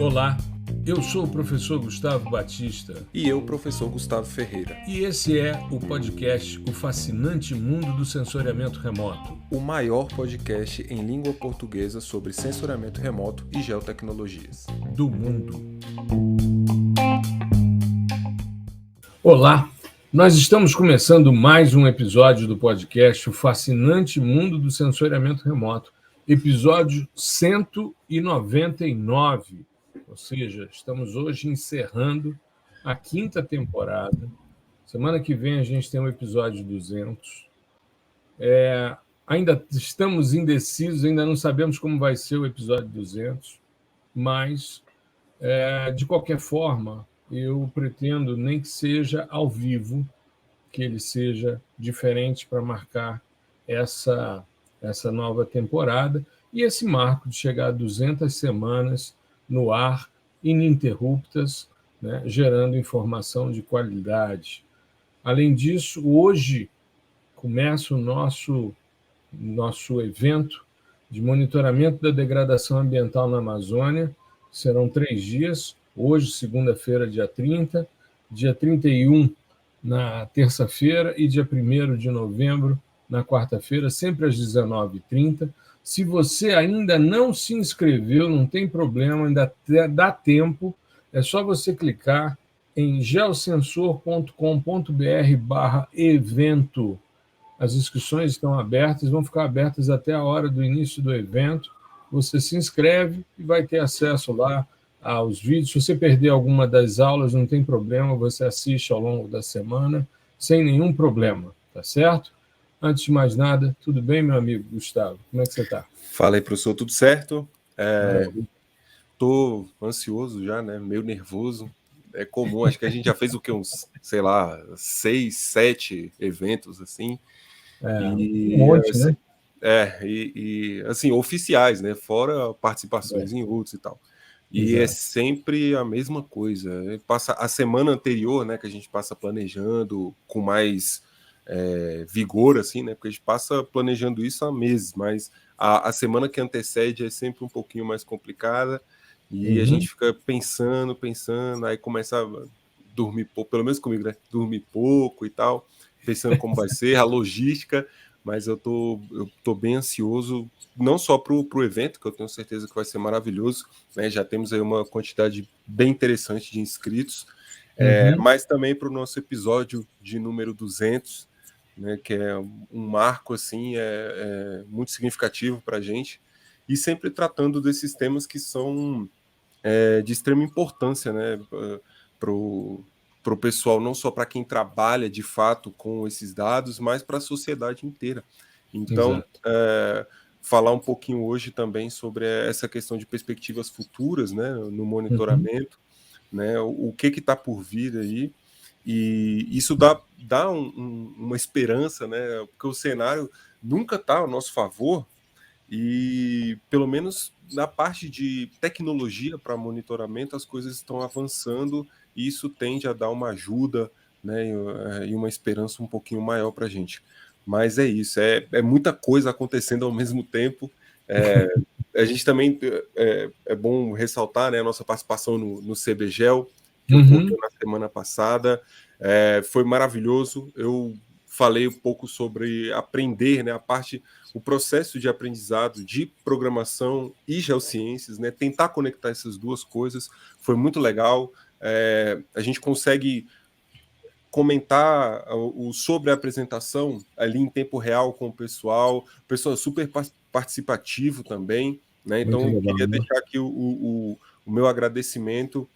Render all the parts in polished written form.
Olá, eu sou o professor Gustavo Batista. E eu, professor Gustavo Ferreira. E esse é o podcast O Fascinante Mundo do Sensoriamento Remoto. O maior podcast em língua portuguesa sobre sensoriamento remoto e geotecnologias. Do mundo. Olá, nós estamos começando mais um episódio do podcast O Fascinante Mundo do Sensoriamento Remoto. Episódio 199. Ou seja, estamos hoje encerrando a 5ª temporada. Semana que vem a gente tem o episódio 200. Ainda estamos indecisos, ainda não sabemos como vai ser o episódio 200, mas, de qualquer forma, eu pretendo, nem que seja ao vivo, que ele seja diferente para marcar essa nova temporada e esse marco de chegar a 200 semanas no ar, ininterruptas, né, gerando informação de qualidade. Além disso, hoje começa o nosso evento de monitoramento da degradação ambiental na Amazônia. Serão 3 dias, hoje, segunda-feira, dia 30, dia 31, na terça-feira, e dia 1º de novembro, na quarta-feira, sempre às 19h30. Se você ainda não se inscreveu, não tem problema, ainda dá tempo, é só você clicar em geosensor.com.br/evento. As inscrições estão abertas, vão ficar abertas até a hora do início do evento. Você se inscreve e vai ter acesso lá aos vídeos. Se você perder alguma das aulas, não tem problema, você assiste ao longo da semana, sem nenhum problema, tá certo? Antes de mais nada, tudo bem, meu amigo Gustavo? Como é que você está? Fala aí, professor, tudo certo? Estou ansioso já, né? Meio nervoso. É comum, acho que a gente já fez uns, 6, 7 eventos, assim. Um monte, né? Assim, oficiais, né? Fora participações em outros e tal. E Exato. é sempre a mesma coisa. Passa a semana anterior, né? Que a gente passa planejando com mais vigor, assim, né? Porque a gente passa planejando isso há meses, mas a semana que antecede é sempre um pouquinho mais complicada e a gente fica pensando, aí começa a dormir pouco, pelo menos comigo, né? Dormir pouco e tal, pensando como vai ser, a logística, mas eu tô bem ansioso, não só pro evento, que eu tenho certeza que vai ser maravilhoso, né? Já temos aí uma quantidade bem interessante de inscritos, mas também para o nosso episódio de número 200, né, que é um marco assim, muito significativo para a gente, e sempre tratando desses temas que são de extrema importância, né, para o pessoal, não só para quem trabalha de fato com esses dados, mas para a sociedade inteira. Então, falar um pouquinho hoje também sobre essa questão de perspectivas futuras, né, no monitoramento, né, o que está por vir aí. E isso dá uma esperança, né? Porque o cenário nunca está ao nosso favor, e pelo menos na parte de tecnologia para monitoramento as coisas estão avançando, e isso tende a dar uma ajuda, né? E uma esperança um pouquinho maior para a gente. Mas é isso, é muita coisa acontecendo ao mesmo tempo. A gente também é bom ressaltar, né, a nossa participação no CBGEL, que ocorreu na semana passada. Foi maravilhoso. Eu falei um pouco sobre aprender, né, o processo de aprendizado de programação e geociências, né, tentar conectar essas duas coisas. Foi muito legal. A gente consegue comentar sobre a apresentação ali em tempo real com o pessoal super participativo também, né? Então, eu queria deixar aqui o meu agradecimento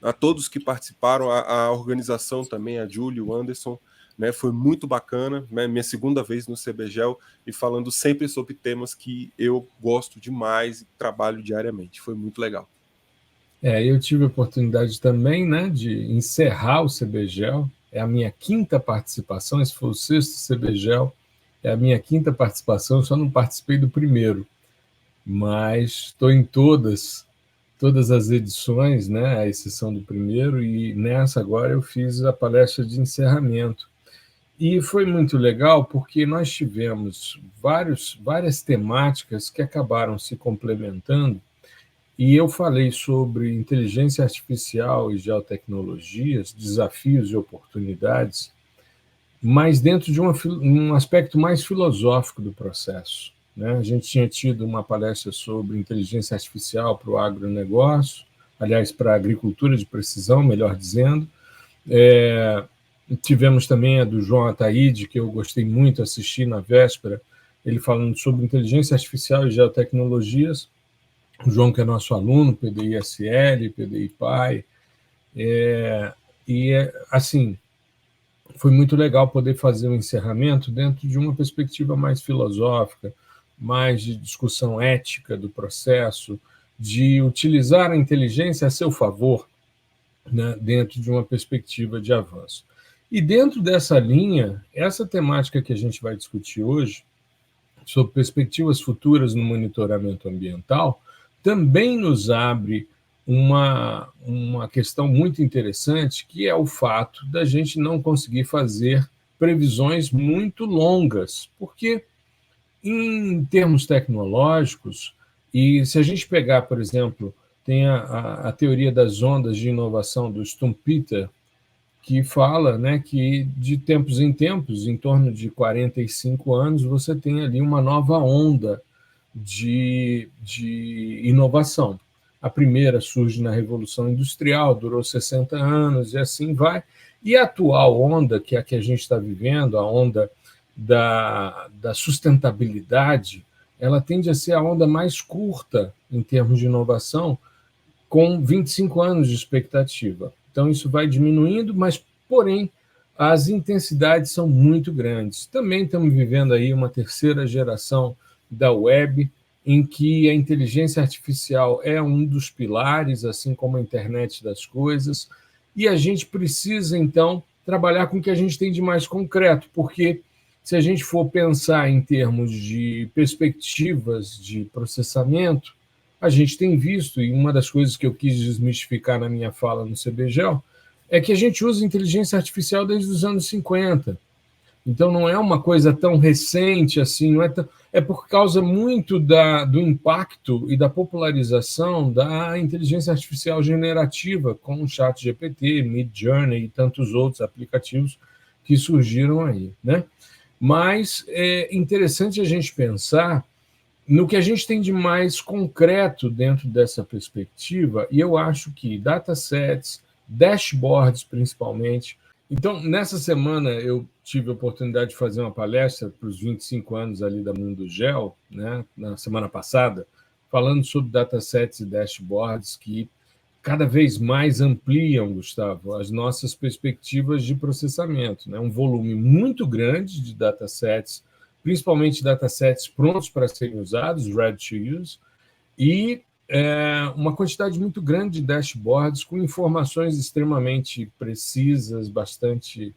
a todos que participaram, a organização também, a Júlia, o Anderson, né? Foi muito bacana, né? Minha segunda vez no CBGEL, e falando sempre sobre temas que eu gosto demais e trabalho diariamente. Foi muito legal. Eu tive a oportunidade também, né, de encerrar o CBGEL. É a minha 5ª participação, esse foi o 6º CBGEL, é a minha 5ª participação, só não participei do primeiro, mas estou em todas as edições, né, à exceção do primeiro, e nessa agora eu fiz a palestra de encerramento. E foi muito legal porque nós tivemos várias temáticas que acabaram se complementando, e eu falei sobre inteligência artificial e geotecnologias, desafios e oportunidades, mas dentro de um aspecto mais filosófico do processo, né? A gente tinha tido uma palestra sobre inteligência artificial para o agronegócio, aliás, para a agricultura de precisão, melhor dizendo. Tivemos também a do João Ataíde, que eu gostei muito de assistir na véspera, ele falando sobre inteligência artificial e geotecnologias. O João, que é nosso aluno, PDI-SL, PDI-PAI. Assim, foi muito legal poder fazer o encerramento dentro de uma perspectiva mais filosófica, mais de discussão ética do processo, de utilizar a inteligência a seu favor, né, dentro de uma perspectiva de avanço. E dentro dessa linha, essa temática que a gente vai discutir hoje, sobre perspectivas futuras no monitoramento ambiental, também nos abre uma questão muito interessante, que é o fato da gente não conseguir fazer previsões muito longas, porque, em termos tecnológicos, e se a gente pegar, por exemplo, tem a teoria das ondas de inovação do Schumpeter, que fala, né, que de tempos em tempos, em torno de 45 anos, você tem ali uma nova onda de inovação. A primeira surge na Revolução Industrial, durou 60 anos, e assim vai. E a atual onda, que é a que a gente está vivendo, a onda da sustentabilidade, ela tende a ser a onda mais curta em termos de inovação, com 25 anos de expectativa. Então, isso vai diminuindo, mas, porém, as intensidades são muito grandes. Também estamos vivendo aí uma terceira geração da web, em que a inteligência artificial é um dos pilares, assim como a internet das coisas, e a gente precisa, então, trabalhar com o que a gente tem de mais concreto, porque se a gente for pensar em termos de perspectivas de processamento, a gente tem visto, e uma das coisas que eu quis desmistificar na minha fala no CBGEL, é que a gente usa inteligência artificial desde os anos 50. Então, não é uma coisa tão recente assim, não é, é por causa muito do impacto e da popularização da inteligência artificial generativa, com o ChatGPT, Midjourney e tantos outros aplicativos que surgiram aí, né? Mas é interessante a gente pensar no que a gente tem de mais concreto dentro dessa perspectiva, e eu acho que datasets, dashboards principalmente. Então, nessa semana, eu tive a oportunidade de fazer uma palestra para os 25 anos ali da Mundo Geo, né, na semana passada, falando sobre datasets e dashboards que cada vez mais ampliam, Gustavo, as nossas perspectivas de processamento, né? Um volume muito grande de datasets, principalmente datasets prontos para serem usados, ready to use, e uma quantidade muito grande de dashboards com informações extremamente precisas, bastante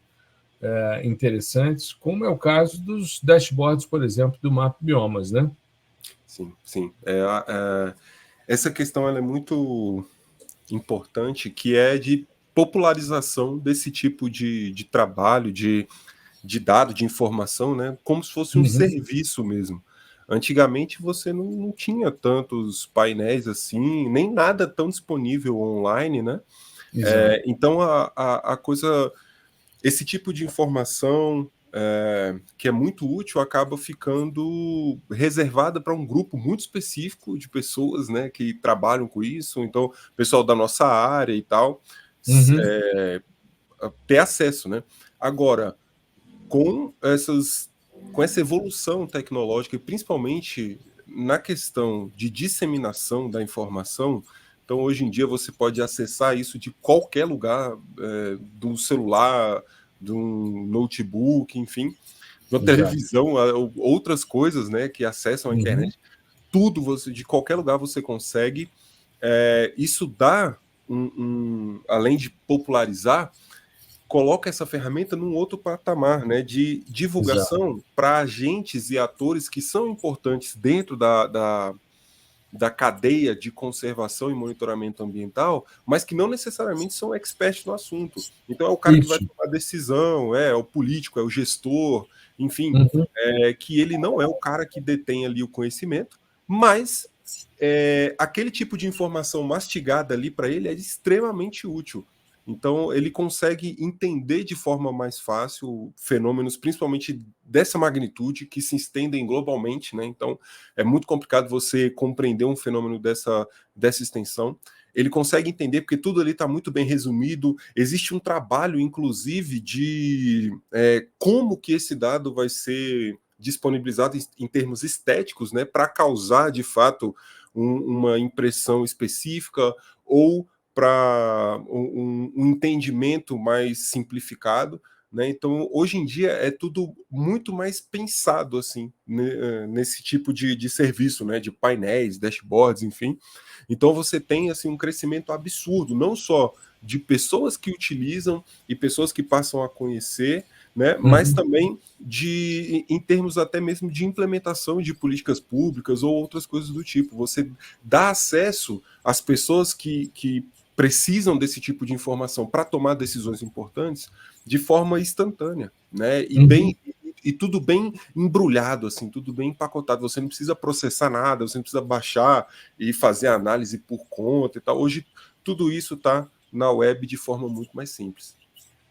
interessantes, como é o caso dos dashboards, por exemplo, do Map Biomas, né? Sim, sim. Essa questão ela é muito importante, que é de popularização desse tipo de trabalho, de dado, de informação, né? Como se fosse um serviço mesmo. Antigamente você não tinha tantos painéis assim, nem nada tão disponível online, né? Então a coisa, esse tipo de informação que é muito útil acaba ficando reservada para um grupo muito específico de pessoas, né, que trabalham com isso, então pessoal da nossa área e tal, ter acesso, né? Agora, com essa evolução tecnológica, e principalmente na questão de disseminação da informação, então hoje em dia você pode acessar isso de qualquer lugar, do celular, de um notebook, enfim, de uma televisão, outras coisas, né, que acessam a internet, tudo de qualquer lugar você consegue. Isso dá além de popularizar, coloca essa ferramenta num outro patamar, né, de divulgação para agentes e atores que são importantes dentro da cadeia de conservação e monitoramento ambiental, mas que não necessariamente são experts no assunto. Então é o cara que vai tomar decisão, é o político, é o gestor, enfim, que ele não é o cara que detém ali o conhecimento, mas aquele tipo de informação mastigada ali para ele é extremamente útil. Então, ele consegue entender de forma mais fácil fenômenos, principalmente dessa magnitude, que se estendem globalmente, né? Então, é muito complicado você compreender um fenômeno dessa extensão. Ele consegue entender porque tudo ali está muito bem resumido. Existe um trabalho, inclusive, de como que esse dado vai ser disponibilizado em termos estéticos, né? Para causar, de fato, uma impressão específica ou para um entendimento mais simplificado, né? Então, hoje em dia é tudo muito mais pensado assim, né, nesse tipo de serviço, né? De painéis, dashboards, enfim. Então, você tem assim um crescimento absurdo, não só de pessoas que utilizam e pessoas que passam a conhecer, né? Mas também em termos até mesmo de implementação de políticas públicas ou outras coisas do tipo. Você dá acesso às pessoas que precisam desse tipo de informação para tomar decisões importantes de forma instantânea, né? E tudo bem embrulhado, assim, tudo bem empacotado. Você não precisa processar nada, você não precisa baixar e fazer análise por conta e tal. Hoje tudo isso está na web de forma muito mais simples.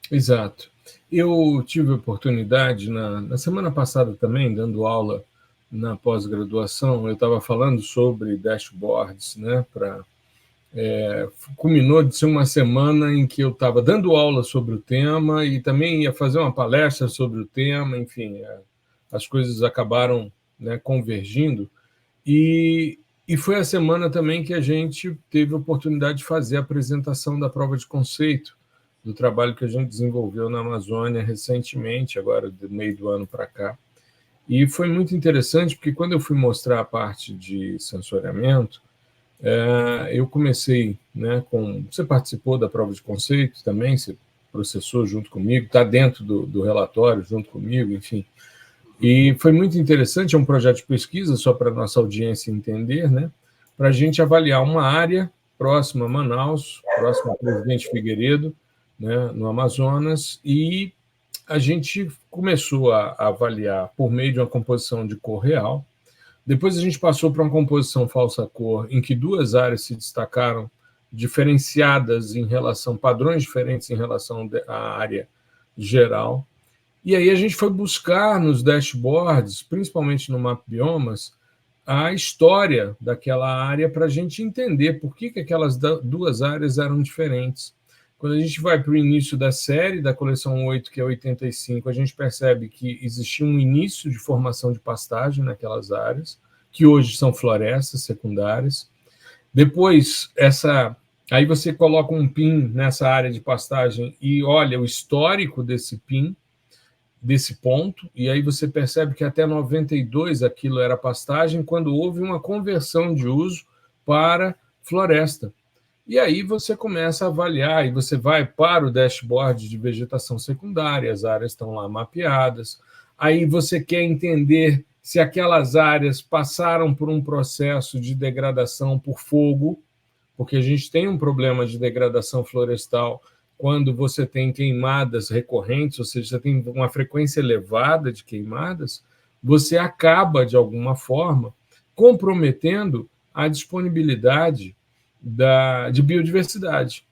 Exato. Eu tive a oportunidade, na semana passada também, dando aula na pós-graduação, eu estava falando sobre dashboards, né, culminou de ser uma semana em que eu estava dando aula sobre o tema e também ia fazer uma palestra sobre o tema, enfim, as coisas acabaram, né, convergindo, e foi a semana também que a gente teve a oportunidade de fazer a apresentação da prova de conceito do trabalho que a gente desenvolveu na Amazônia recentemente, agora do meio do ano para cá. E foi muito interessante, porque quando eu fui mostrar a parte de sensoriamento, eu comecei, né, com... Você participou da prova de conceito também, você processou junto comigo, está dentro do relatório junto comigo, enfim. E foi muito interessante, é um projeto de pesquisa, só para a nossa audiência entender, né, para a gente avaliar uma área próxima a Manaus, próxima a Presidente Figueiredo, né, no Amazonas, e a gente começou a avaliar por meio de uma composição de cor real. Depois a gente passou para uma composição falsa cor, em que duas áreas se destacaram, diferenciadas em relação, padrões diferentes em relação à área geral. E aí a gente foi buscar nos dashboards, principalmente no Map Biomas, a história daquela área para a gente entender por que aquelas duas áreas eram diferentes. Quando a gente vai para o início da série, da coleção 8, que é 85, a gente percebe que existia um início de formação de pastagem naquelas áreas, que hoje são florestas secundárias. Depois, aí você coloca um pin nessa área de pastagem e olha o histórico desse pin, desse ponto, e aí você percebe que até 92 aquilo era pastagem, quando houve uma conversão de uso para floresta. E aí você começa a avaliar, e você vai para o dashboard de vegetação secundária, as áreas estão lá mapeadas, aí você quer entender se aquelas áreas passaram por um processo de degradação por fogo, porque a gente tem um problema de degradação florestal quando você tem queimadas recorrentes, ou seja, você tem uma frequência elevada de queimadas, você acaba, de alguma forma, comprometendo a disponibilidade de biodiversidade.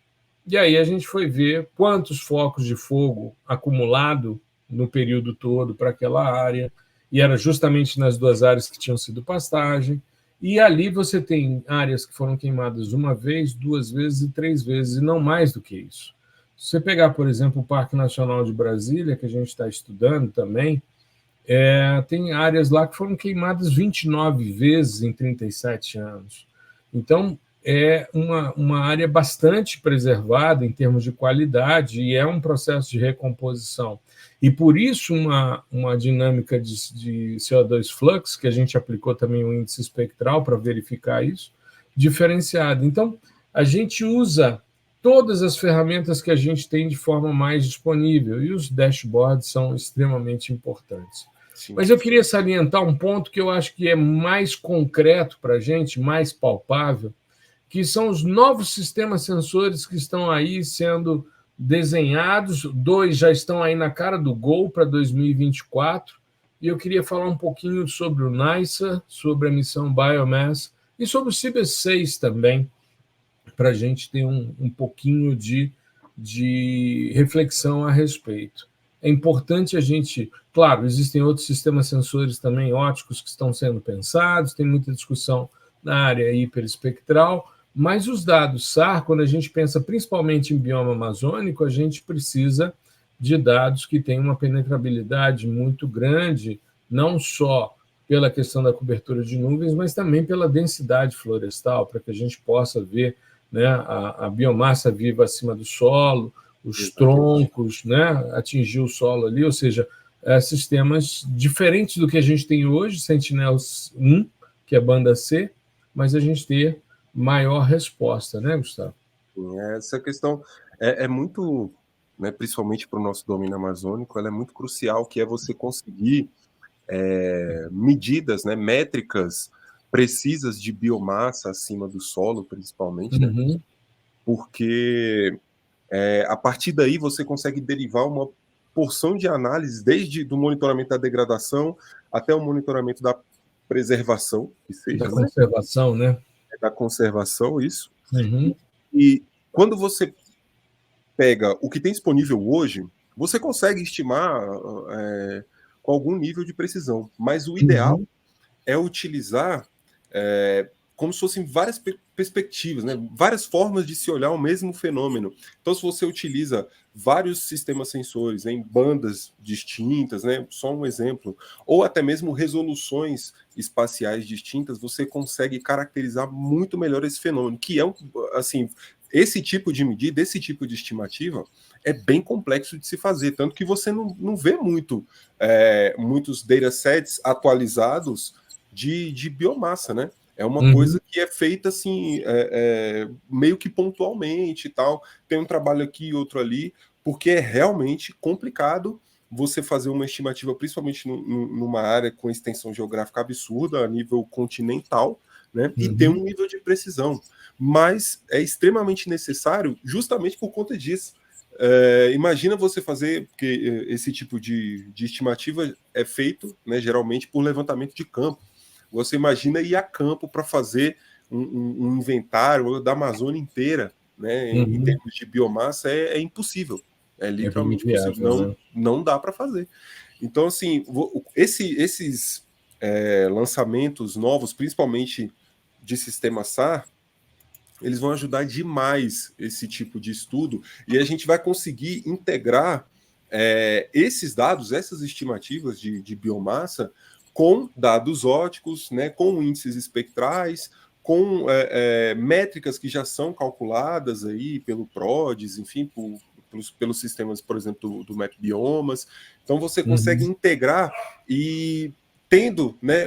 E aí a gente foi ver quantos focos de fogo acumulado no período todo para aquela área, e era justamente nas duas áreas que tinham sido pastagem, e ali você tem áreas que foram queimadas uma vez, duas vezes e três vezes, e não mais do que isso. Se você pegar, por exemplo, o Parque Nacional de Brasília, que a gente está estudando também, tem áreas lá que foram queimadas 29 vezes em 37 anos. Então, é uma área bastante preservada em termos de qualidade e é um processo de recomposição. E por isso uma dinâmica de CO2 flux, que a gente aplicou também o índice espectral para verificar isso, diferenciada. Então, a gente usa todas as ferramentas que a gente tem de forma mais disponível, e os dashboards são extremamente importantes. Sim. Mas eu queria salientar um ponto que eu acho que é mais concreto para a gente, mais palpável, que são os novos sistemas sensores que estão aí sendo desenhados. 2 já estão aí na cara do gol para 2024, e eu queria falar um pouquinho sobre o NISA, sobre a missão Biomass E sobre o CIB6 também, para a gente ter um pouquinho de reflexão a respeito. É importante a gente... Claro, existem outros sistemas sensores também óticos que estão sendo pensados, tem muita discussão na área hiperespectral, mas os dados SAR, quando a gente pensa principalmente em bioma amazônico, a gente precisa de dados que tenham uma penetrabilidade muito grande, não só pela questão da cobertura de nuvens, mas também pela densidade florestal, para que a gente possa ver, né, a biomassa viva acima do solo, os troncos, né, atingir o solo ali, ou seja, sistemas diferentes do que a gente tem hoje, Sentinel-1, que é banda C, mas a gente ter maior resposta, né, Gustavo? Essa questão é muito, né, principalmente para o nosso domínio amazônico, ela é muito crucial, que é você conseguir medidas, né, métricas precisas de biomassa acima do solo, principalmente, né? Porque a partir daí você consegue derivar uma porção de análises, desde do monitoramento da degradação até o monitoramento da preservação, que seja, da conservação, né? Da conservação, isso. E quando você pega o que tem disponível hoje, você consegue estimar com algum nível de precisão, mas o ideal é utilizar como se fossem várias perspectivas, né? Várias formas de se olhar o mesmo fenômeno. Então, se você utiliza vários sistemas sensores em bandas distintas, né? Só um exemplo, ou até mesmo resoluções espaciais distintas, você consegue caracterizar muito melhor esse fenômeno, que é, assim, esse tipo de medida, esse tipo de estimativa é bem complexo de se fazer, tanto que você não vê muitos datasets atualizados de biomassa, né? É uma coisa que é feita assim, meio que pontualmente e tal. Tem um trabalho aqui e outro ali, porque é realmente complicado você fazer uma estimativa, principalmente numa área com extensão geográfica absurda, a nível continental, né? E ter um nível de precisão. Mas é extremamente necessário justamente por conta disso. Imagina você fazer, porque esse tipo de estimativa é feito, né, geralmente por levantamento de campo. Você imagina ir a campo para fazer um inventário da Amazônia inteira, né, em termos de biomassa, é impossível. É literalmente impossível. Né? Não dá para fazer. Então, assim, esses lançamentos novos, principalmente de sistema SAR, eles vão ajudar demais esse tipo de estudo, e a gente vai conseguir integrar esses dados, essas estimativas de biomassa, com dados ópticos, né, com índices espectrais, com métricas que já são calculadas aí pelo PRODES, enfim, pelos sistemas, por exemplo, do Map Biomas. Então você consegue integrar e tendo, né,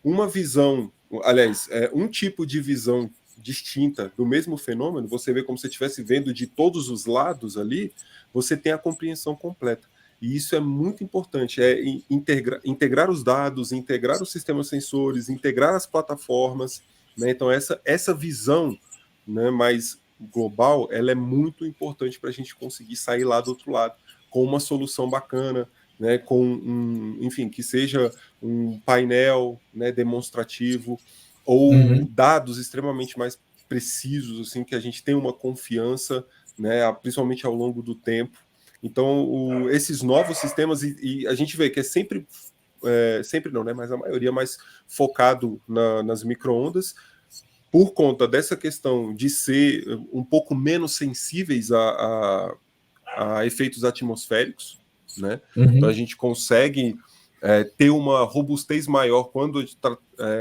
uma visão, aliás, um tipo de visão distinta do mesmo fenômeno, você vê como se estivesse vendo de todos os lados ali, você tem a compreensão completa. E isso é muito importante, integrar os dados, integrar os sistemas sensores, integrar as plataformas, né? Então essa visão, né, mais global, ela é muito importante para a gente conseguir sair lá do outro lado, com uma solução bacana, né, enfim, que seja um painel, né, demonstrativo, ou dados extremamente mais precisos, assim, que a gente tem uma confiança, né, principalmente ao longo do tempo. Então, esses novos sistemas, e a gente vê que é sempre não, né, mas a maioria mais focado nas micro-ondas, por conta dessa questão de ser um pouco menos sensíveis a efeitos atmosféricos, né? Então a gente consegue ter uma robustez maior quando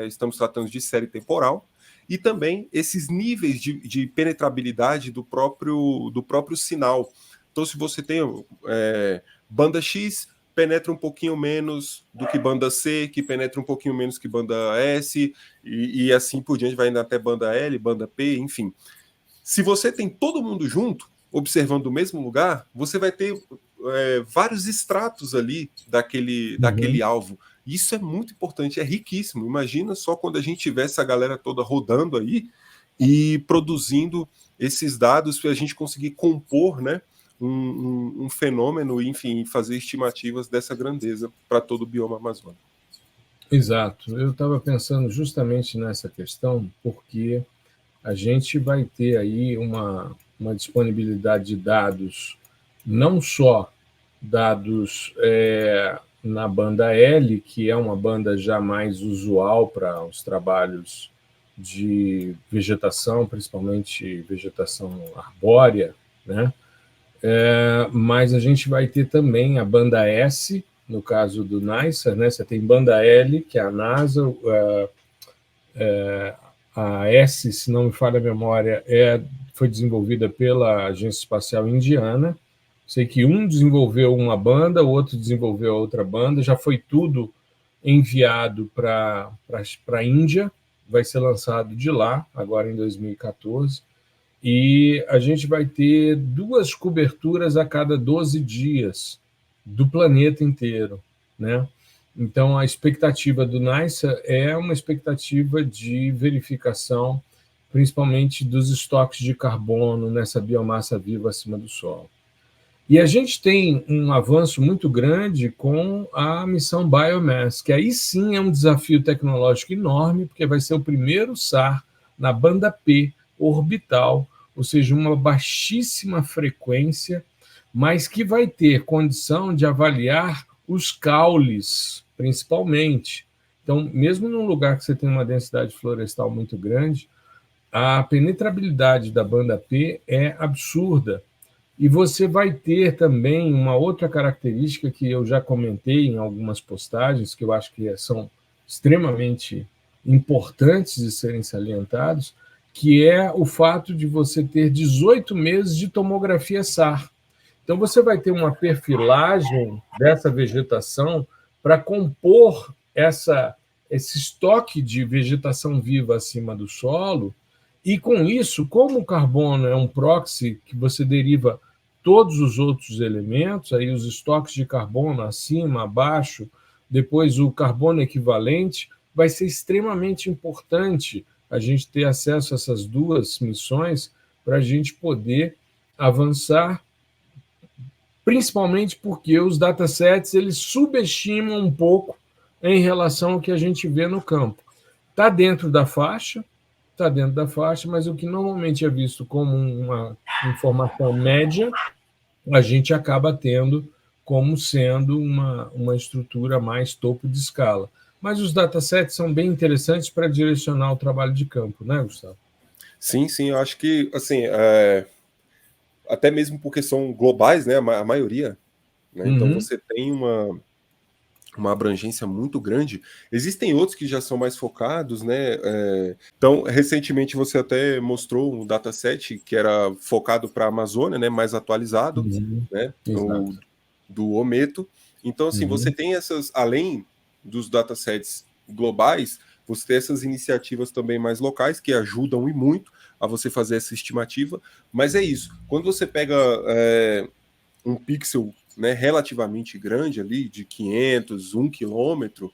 estamos tratando de série temporal, e também esses níveis de penetrabilidade do próprio sinal. Então, se você tem banda X, penetra um pouquinho menos do que banda C, que penetra um pouquinho menos que banda S, e assim por diante, vai indo até banda L, banda P, enfim. Se você tem todo mundo junto, observando o mesmo lugar, você vai ter vários estratos ali daquele alvo. Isso é muito importante, é riquíssimo. Imagina só quando a gente tivesse a galera toda rodando aí e produzindo esses dados para a gente conseguir compor, né, um fenômeno, enfim, fazer estimativas dessa grandeza para todo o bioma amazônico. Exato. Eu estava pensando justamente nessa questão, porque a gente vai ter aí uma disponibilidade de dados, não só dados na banda L, que é uma banda já mais usual para os trabalhos de vegetação, principalmente vegetação arbórea, né? Mas a gente vai ter também a banda S, no caso do NICER, né? Você tem banda L, que é a NASA, a S, se não me falha a memória, foi desenvolvida pela Agência Espacial Indiana. Sei que um desenvolveu uma banda, o outro desenvolveu outra banda, já foi tudo enviado para a Índia, vai ser lançado de lá, agora em 2014. E a gente vai ter 2 coberturas a cada 12 dias do planeta inteiro, né? Então, a expectativa do NICE é uma expectativa de verificação, principalmente dos estoques de carbono nessa biomassa viva acima do solo. E a gente tem um avanço muito grande com a missão Biomass, que aí sim é um desafio tecnológico enorme, porque vai ser o primeiro SAR na banda P orbital, ou seja, uma baixíssima frequência, mas que vai ter condição de avaliar os caules, principalmente. Então, mesmo num lugar que você tem uma densidade florestal muito grande, a penetrabilidade da banda P é absurda. E você vai ter também uma outra característica que eu já comentei em algumas postagens, que eu acho que são extremamente importantes de serem salientados, que é o fato de você ter 18 meses de tomografia SAR. Então, você vai ter uma perfilagem dessa vegetação para compor esse estoque de vegetação viva acima do solo, e com isso, como o carbono é um proxy que você deriva todos os outros elementos, aí os estoques de carbono acima, abaixo, depois o carbono equivalente, vai ser extremamente importante a gente ter acesso a essas 2 missões para a gente poder avançar, principalmente porque os datasets eles subestimam um pouco em relação ao que a gente vê no campo. Está dentro da faixa, mas o que normalmente é visto como uma informação média, a gente acaba tendo como sendo uma estrutura mais topo de escala. Mas os datasets são bem interessantes para direcionar o trabalho de campo, né, Gustavo? Sim, sim, eu acho que, assim, até mesmo porque são globais, né, a maioria, né, então Uhum. você tem uma abrangência muito grande. Existem outros que já são mais focados, né? Então, recentemente você até mostrou um dataset que era focado para a Amazônia, né? Mais atualizado, Uhum. né? Exato. Do Ometo. Então, assim, você Uhum. tem essas, além dos datasets globais, você tem essas iniciativas também mais locais que ajudam e muito a você fazer essa estimativa. Mas é isso. Quando você pega um pixel, né, relativamente grande ali, de 500, 1 quilômetro,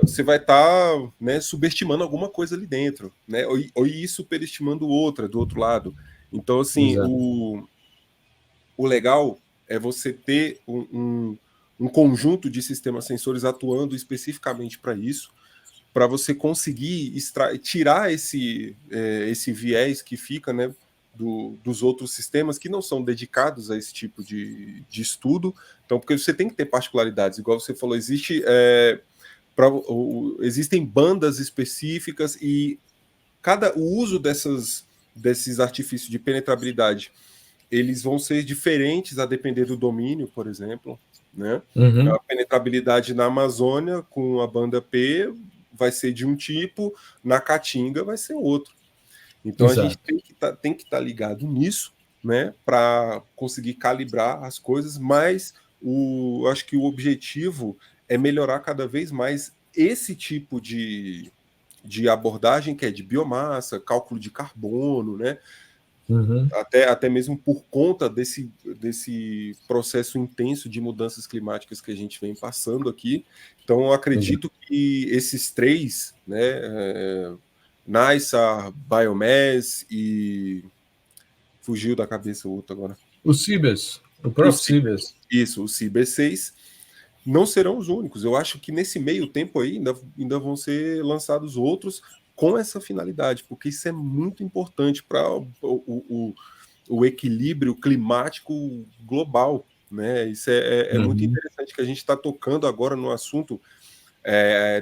você vai estar, né, subestimando alguma coisa ali dentro, né, ou ir superestimando outra do outro lado. Então, assim, Exato. o legal é você ter um conjunto de sistemas sensores atuando especificamente para isso, para você conseguir tirar esse viés que fica, né, dos outros sistemas que não são dedicados a esse tipo de estudo. Então, porque você tem que ter particularidades, igual você falou, existem bandas específicas e o uso desses artifícios de penetrabilidade, eles vão ser diferentes a depender do domínio, por exemplo, né? Uhum. A penetrabilidade na Amazônia com a banda P vai ser de um tipo, na Caatinga vai ser outro. Então a gente Exato. tem que estar ligado nisso, né, para conseguir calibrar as coisas, mas acho que o objetivo é melhorar cada vez mais esse tipo de abordagem que é de biomassa, cálculo de carbono, né? Uhum. Até mesmo por conta desse processo intenso de mudanças climáticas que a gente vem passando aqui. Então, eu Exato. acredito que esses três, né, NISA, Biomass e fugiu da cabeça o outro agora. O Cibers, o O próprio CIB, Cibers. isso, o CIB6, não serão os únicos. Eu acho que nesse meio tempo aí ainda vão ser lançados outros com essa finalidade, porque isso é muito importante para o equilíbrio climático global, né? Isso é muito interessante que a gente está tocando agora no assunto,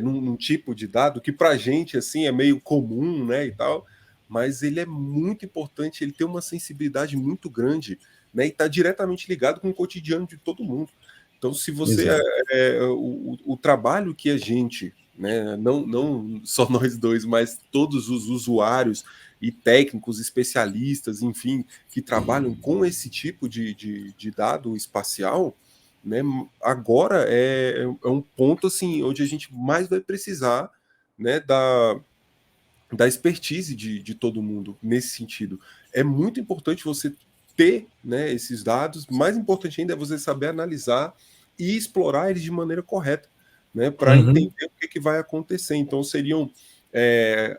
num tipo de dado que para a gente assim é meio comum, né, e tal, mas ele é muito importante, ele tem uma sensibilidade muito grande, né, e está diretamente ligado com o cotidiano de todo mundo. Então, se você o trabalho que a gente, né, não só nós dois, mas todos os usuários e técnicos, especialistas, enfim, que trabalham com esse tipo de dado espacial, né, agora é um ponto assim onde a gente mais vai precisar, né, da expertise de todo mundo nesse sentido. É muito importante você ter, né, esses dados, mais importante ainda é você saber analisar e explorar eles de maneira correta, né, para entender o que vai acontecer. Então seriam,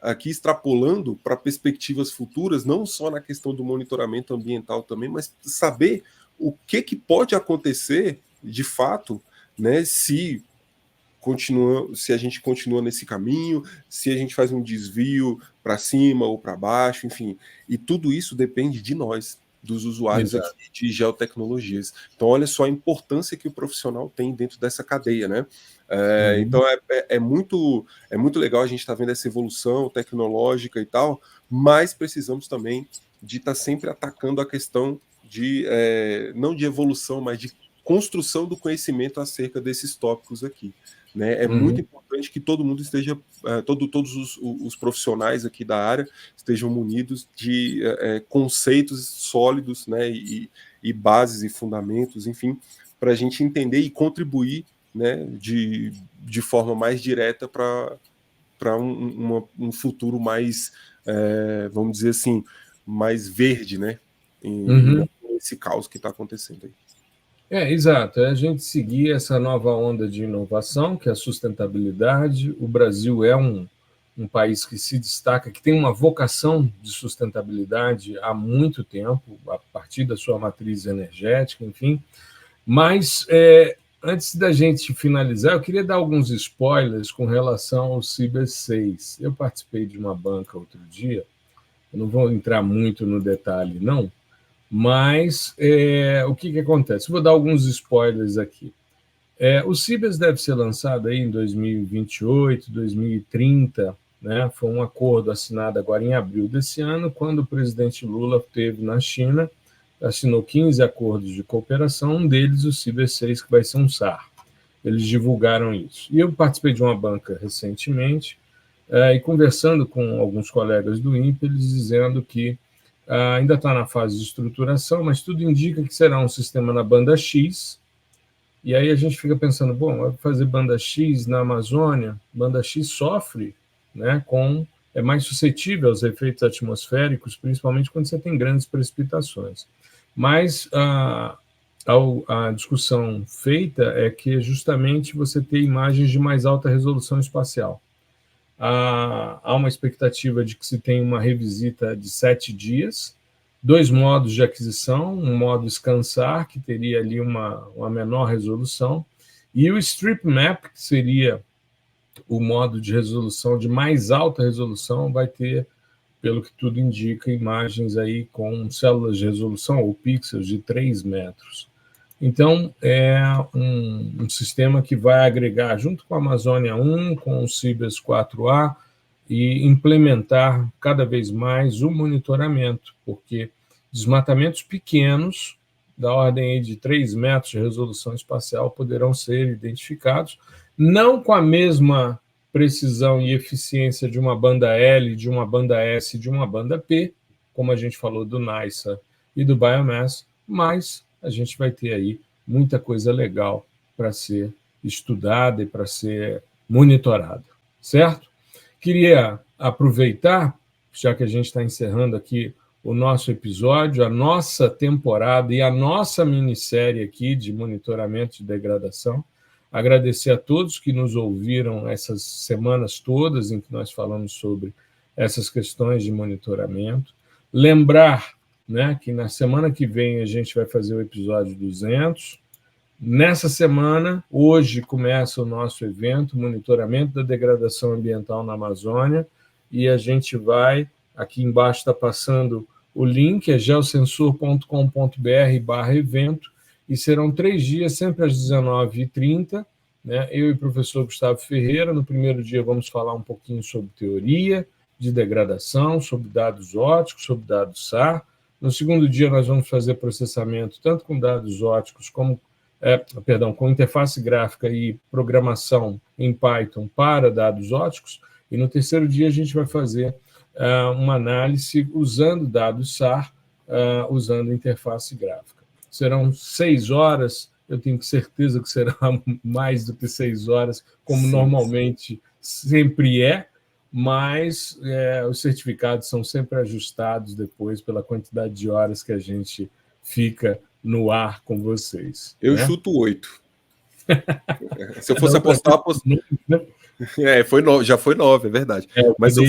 aqui extrapolando para perspectivas futuras, não só na questão do monitoramento ambiental também, mas saber o que pode acontecer de fato, né, se a gente continua nesse caminho, se a gente faz um desvio para cima ou para baixo, enfim. E tudo isso depende de nós, dos usuários aqui de geotecnologias. Então, olha só a importância que o profissional tem dentro dessa cadeia, né? Então, é muito legal a gente estar vendo essa evolução tecnológica e tal, mas precisamos também de estar sempre atacando a questão de, não de evolução, mas de construção do conhecimento acerca desses tópicos aqui. Né? É muito importante que todo mundo esteja, todos os profissionais aqui da área estejam munidos de conceitos sólidos, né? E bases e fundamentos, enfim, para a gente entender e contribuir, né? De forma mais direta para um futuro mais, vamos dizer assim, mais verde, né? E não esse caos que está acontecendo aí. Exato. É a gente seguir essa nova onda de inovação, que é a sustentabilidade. O Brasil é um país que se destaca, que tem uma vocação de sustentabilidade há muito tempo, a partir da sua matriz energética, enfim. Mas, antes da gente finalizar, eu queria dar alguns spoilers com relação ao Ciber 6. Eu participei de uma banca outro dia, eu não vou entrar muito no detalhe, não, mas o que acontece? Vou dar alguns spoilers aqui. O Cibers deve ser lançado aí em 2028, 2030, né? Foi um acordo assinado agora em abril desse ano, quando o presidente Lula esteve na China, assinou 15 acordos de cooperação, um deles o Ciber 6, que vai ser um SAR. Eles divulgaram isso. E eu participei de uma banca recentemente, e conversando com alguns colegas do INPE, eles dizendo que ainda está na fase de estruturação, mas tudo indica que será um sistema na banda X. E aí a gente fica pensando, bom, vai fazer banda X na Amazônia, banda X sofre, né, é mais suscetível aos efeitos atmosféricos, principalmente quando você tem grandes precipitações. Mas a discussão feita é que justamente você tem imagens de mais alta resolução espacial. Há uma expectativa de que se tenha uma revisita de 7 dias, 2 modos de aquisição, um modo ScanSAR, que teria ali uma menor resolução, e o Strip Map, que seria o modo de resolução de mais alta resolução, vai ter, pelo que tudo indica, imagens aí com células de resolução ou pixels de 3 metros. Então, é um sistema que vai agregar, junto com a Amazônia 1, com o Cibers 4A, e implementar cada vez mais o monitoramento, porque desmatamentos pequenos, da ordem de 3 metros de resolução espacial, poderão ser identificados, não com a mesma precisão e eficiência de uma banda L, de uma banda S, de uma banda P, como a gente falou do NISA e do Biomass, mas a gente vai ter aí muita coisa legal para ser estudada e para ser monitorada, certo? Queria aproveitar, já que a gente está encerrando aqui o nosso episódio, a nossa temporada e a nossa minissérie aqui de monitoramento de degradação, agradecer a todos que nos ouviram essas semanas todas em que nós falamos sobre essas questões de monitoramento. Lembrar, né, que na semana que vem a gente vai fazer o episódio 200, Nessa semana, hoje começa o nosso evento, Monitoramento da Degradação Ambiental na Amazônia, e a gente vai, aqui embaixo está passando o link, é geosensor.com.br/evento, e serão 3 dias, sempre às 19h30, né? Eu e o professor Gustavo Ferreira. No primeiro dia vamos falar um pouquinho sobre teoria de degradação, sobre dados óticos, sobre dados SAR. No segundo dia nós vamos fazer processamento tanto com dados óticos como com interface gráfica e programação em Python para dados óticos, e no terceiro dia a gente vai fazer uma análise usando dados SAR, usando interface gráfica. Serão 6 horas, eu tenho certeza que será mais do que 6 horas, como normalmente sempre é, mas os certificados são sempre ajustados depois pela quantidade de horas que a gente fica no ar com vocês. Eu chuto 8. Se eu fosse apostar, já foi 9, é verdade. Mas se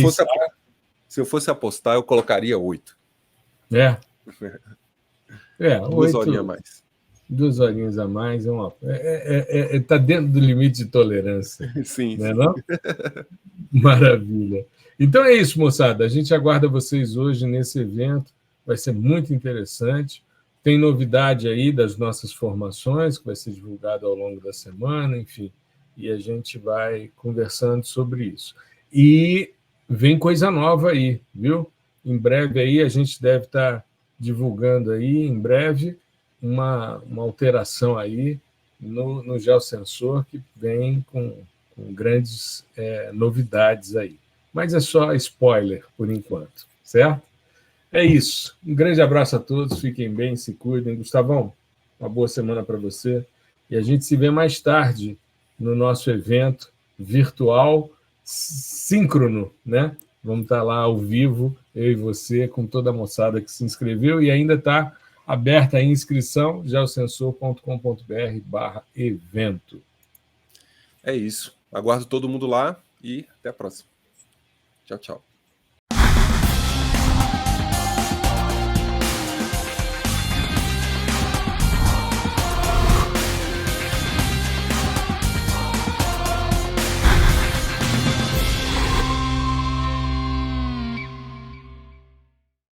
eu fosse apostar, eu colocaria 8. 2 horinhas a mais. 2 horinhas a mais está dentro do limite de tolerância. Sim, não é não? Maravilha. Então é isso, moçada. A gente aguarda vocês hoje nesse evento. Vai ser muito interessante. Tem novidade aí das nossas formações, que vai ser divulgado ao longo da semana, enfim, e a gente vai conversando sobre isso. E vem coisa nova aí, viu? Em breve aí a gente deve estar divulgando aí, em breve, uma alteração aí no geosensor, que vem com grandes novidades aí. Mas é só spoiler por enquanto, certo? É isso. Um grande abraço a todos, fiquem bem, se cuidem. Gustavão, uma boa semana para você. E a gente se vê mais tarde no nosso evento virtual síncrono, né? Vamos estar lá ao vivo, eu e você, com toda a moçada que se inscreveu, e ainda está aberta a inscrição, geosensor.com.br/evento. É isso. Aguardo todo mundo lá e até a próxima. Tchau, tchau.